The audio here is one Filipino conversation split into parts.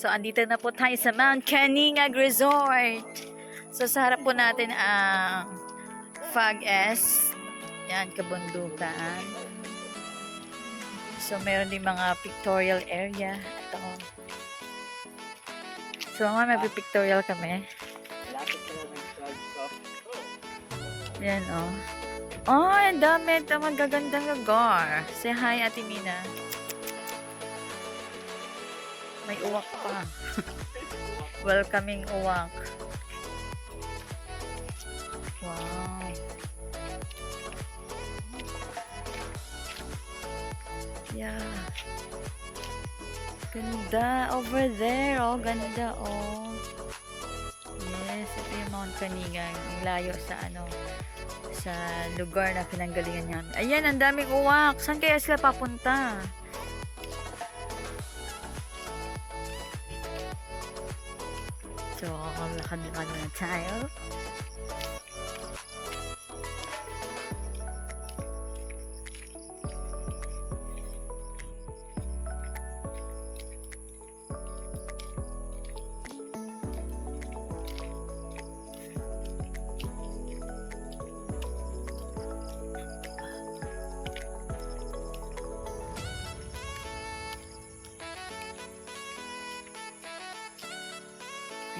So, andito na po tayo sa Mount Caningag Resort. So, sa harap po natin ang Fag-S. Yan, kabundukan. So, meron din mga pictorial area. Ito. So, mga mag-pictorial kami. Yan, oh. Oh, ang dami. Ito, magagandang lugar. Say hi, Ate Mina. May uwak pa. Welcoming uwak. Wow. Yeah. Ganda. Over there. Oh, ganda. Oh. Yes. Ito yung Mount Caningag. Ang layo sa ano, sa lugar na pinanggalingan namin. Ayan, ang daming uwak. Saan kaya sila papunta? So, lakad-lakad na tayo.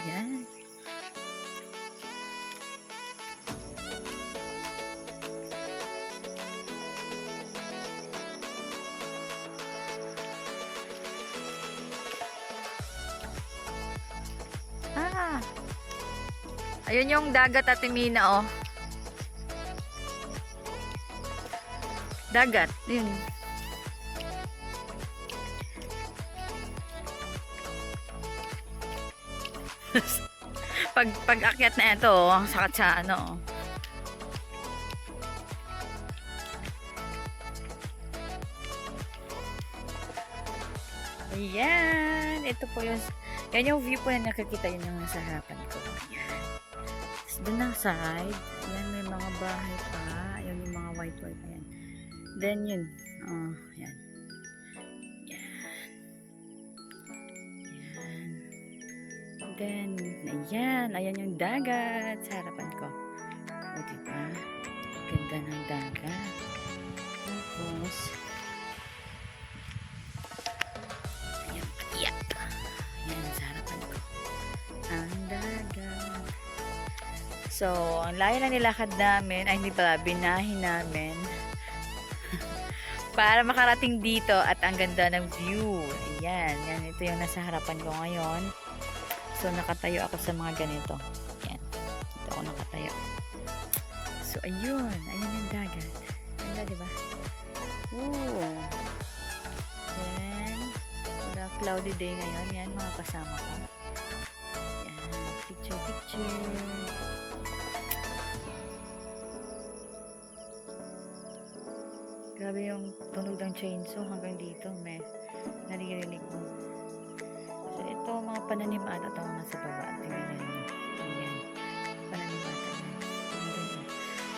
Ayan. Ah. Ayun yung dagat, Ate Mina, oh. Dagat. Yun. pag-akyat na ito, oh, sakat sa ano. Ayan. Ito po yung, yan yung view po na nakikita, yun yung nasa harapan ko. Ayan. Tapos dun ang side, ayan, may mga bahay pa. Ayan yung mga white. Ayan. Then yun, oh, ayan. Then, ayan yung dagat sa harapan ko. O, diba? Ganda ng dagat. Tapos, ayan, ayan. Ayan sa harapan ko. Ang dagat. So, ang layo na nilakad namin, ay hindi pala, binahin namin. Para makarating dito at ang ganda ng view. Ayan, yan, ito yung nasa harapan ko ngayon. So, nakatayo ako sa mga ganito. Ayan. Ito ako nakatayo. So, ayun. Ayun yung dagat. Ganda, diba? Ooh. Then, wala cloudy day ngayon. Yan, mga kasama ko. Ayan. Picture. Grabe yung tunog ng chainsaw hanggang dito. May naririnig mo. So, ito mga pananimata ito nasa baba. Tingnan nyo. Ayan. Pananimata yan.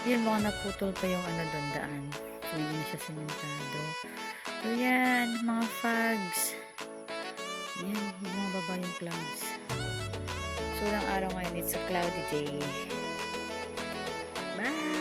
Yan, mga naputol pa yung ano doon, daan. So, hindi na siya simentado. So, yan. Mga fogs. Yan. Mga baba yung clouds. So, lang araw ngayon. It's a cloudy day. Bye!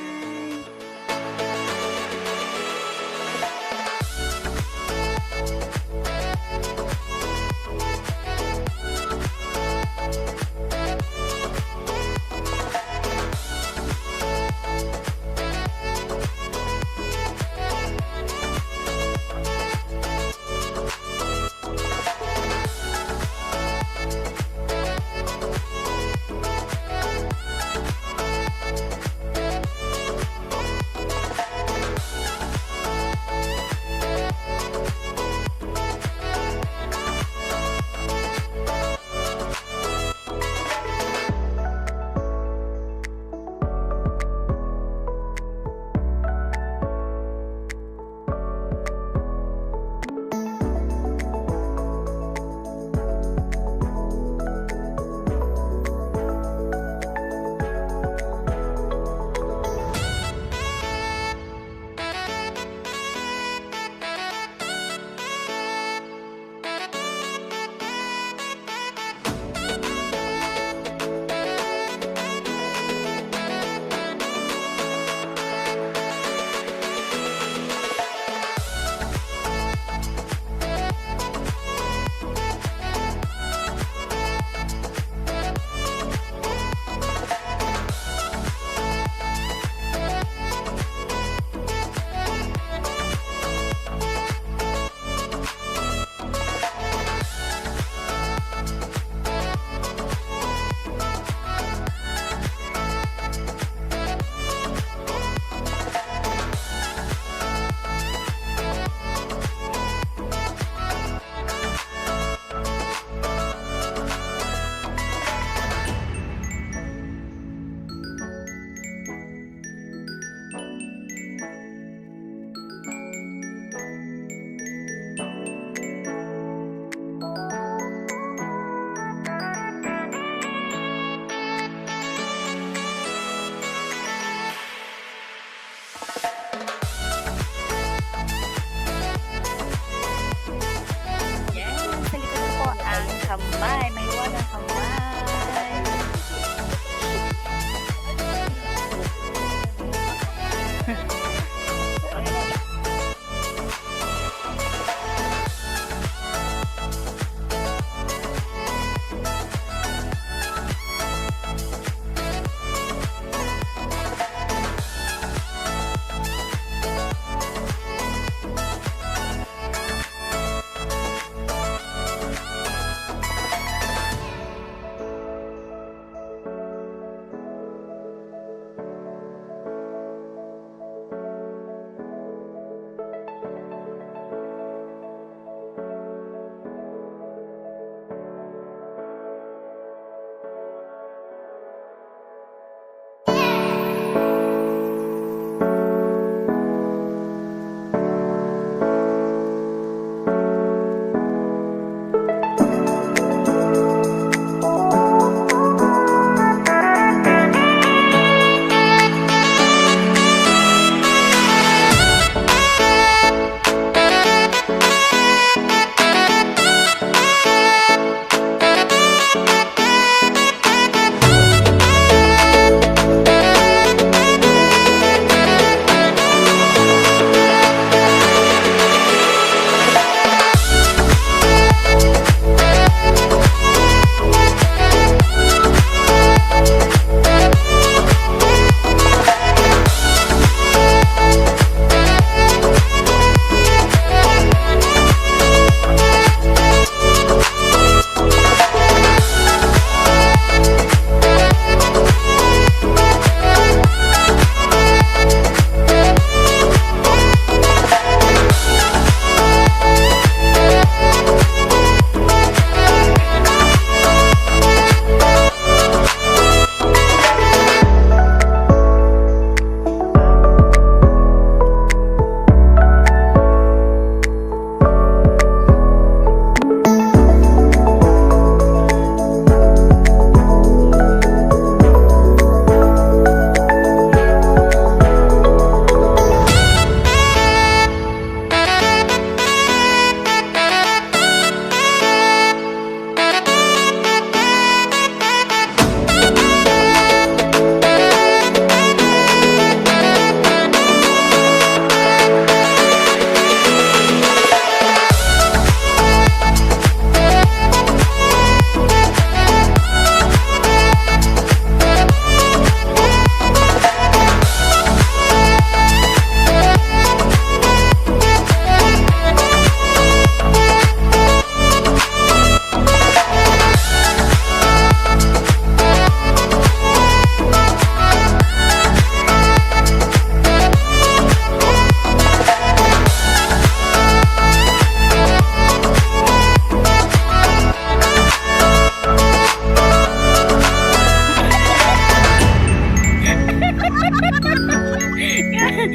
Tawa,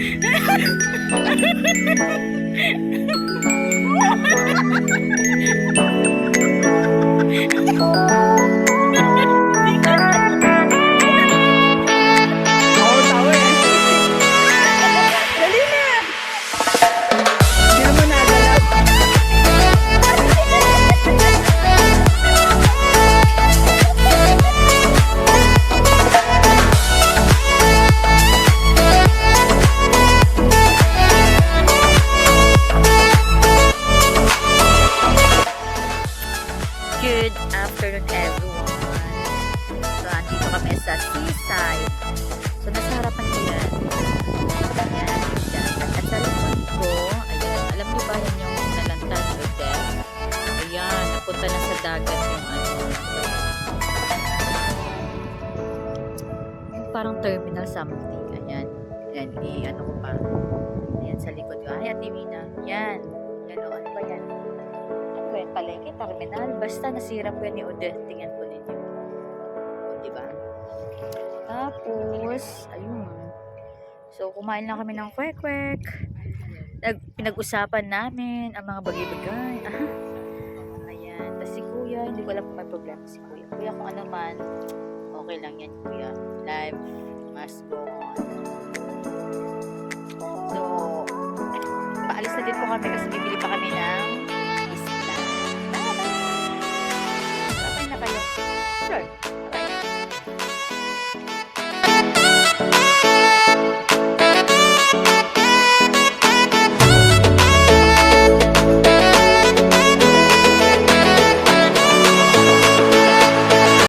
tawa eh. Dali na! Hindi naman nagalaw. Good afternoon, everyone. So, andito kami sa seaside. So, nasa harapan ko yan. Ayan, yung dagat. At sa likod ko, ayan, alam niyo ba yan yung nalantan hotel? Ayan, napunta na sa dagat yung ano. Yung parang terminal something. Ayan. Ayan, ano ko pa. Ayan, sa likod ko. Ay, Ate Mina. Yan. Yan o, ano ba yan? Ano ba yan? Palengke, terminal. Basta nasira po yan ni Odette. Tingnan po ninyo. O, diba? Tapos, ayun. So, kumain lang kami ng kwek-kwek. Pinag-usapan namin ang mga bagay-bagay. Ayan. Tapos si Kuya, hindi ko alam kung may problema si Kuya. Kuya, kung ano man, okay lang yan, Kuya. Life must go on. So, paalis na din po kami kasi bibili pa kami ng